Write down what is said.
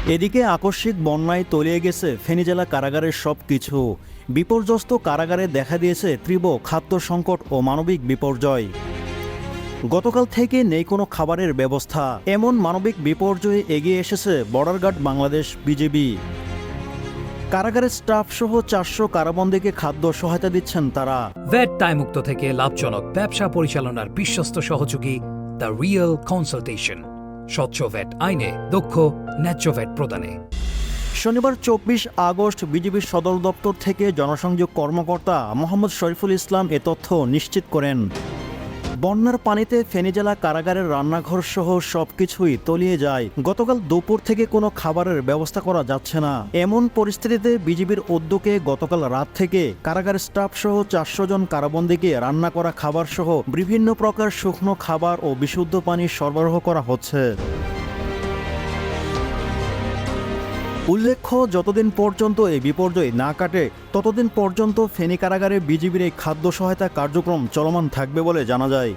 এদিকে আকস্মিক বন্যায় তলিয়ে গেছে ফেনী জেলা কারাগারের সবকিছু। বিপর্যস্ত কারাগারে দেখা দিয়েছে তীব্র খাদ্য সংকট ও মানবিক বিপর্যয়। গতকাল থেকে নেই কোনো খাবারের ব্যবস্থা। এমন মানবিক বিপর্যয়ে এগিয়ে এসেছে বর্ডার গার্ড বাংলাদেশ বিজিবি। কারাগারের স্টাফ সহ 400 কারাবন্দীকে খাদ্য সহায়তা দিচ্ছেন তারা। ভ্যাট দায়মুক্ত থেকে লাভজনক ব্যবসা পরিচালনার বিশ্বস্ত সহযোগী দ্য রিয়েল কনসালটেশন, স্বচ্ছ ভ্যাট আইনে দক্ষ ন্যায্য ভ্যাট প্রদানে। শনিবার 24 আগস্ট বিজিবির সদর দপ্তর থেকে জনসংযোগ কর্মকর্তা মোহাম্মদ শরীফুল ইসলাম এ তথ্য নিশ্চিত করেন। বন্যার পানিতে ফেনী জেলা কারাগারের রান্নাঘর সহ সবকিছুই তলিয়ে যায়। গতকাল দুপুর থেকে কোনো খাবারের ব্যবস্থা করা যাচ্ছে না। এমন পরিস্থিতিতে বিজিবির উদ্যোগে গতকাল রাত থেকে কারাগারের স্টাফ সহ 400 জন কারাবন্দীকে রান্না করা খাবার সহ বিভিন্ন প্রকার শুকনো খাবার ও বিশুদ্ধ পানি সরবরাহ করা হচ্ছে। উল্লেখ্য, যতদিন পর্যন্ত এই বিপর্যয় না কাটে ততদিন পর্যন্ত ফেনী কারাগারে বিজিবির এই খাদ্য সহায়তা কার্যক্রম চলমান থাকবে বলে জানা যায়।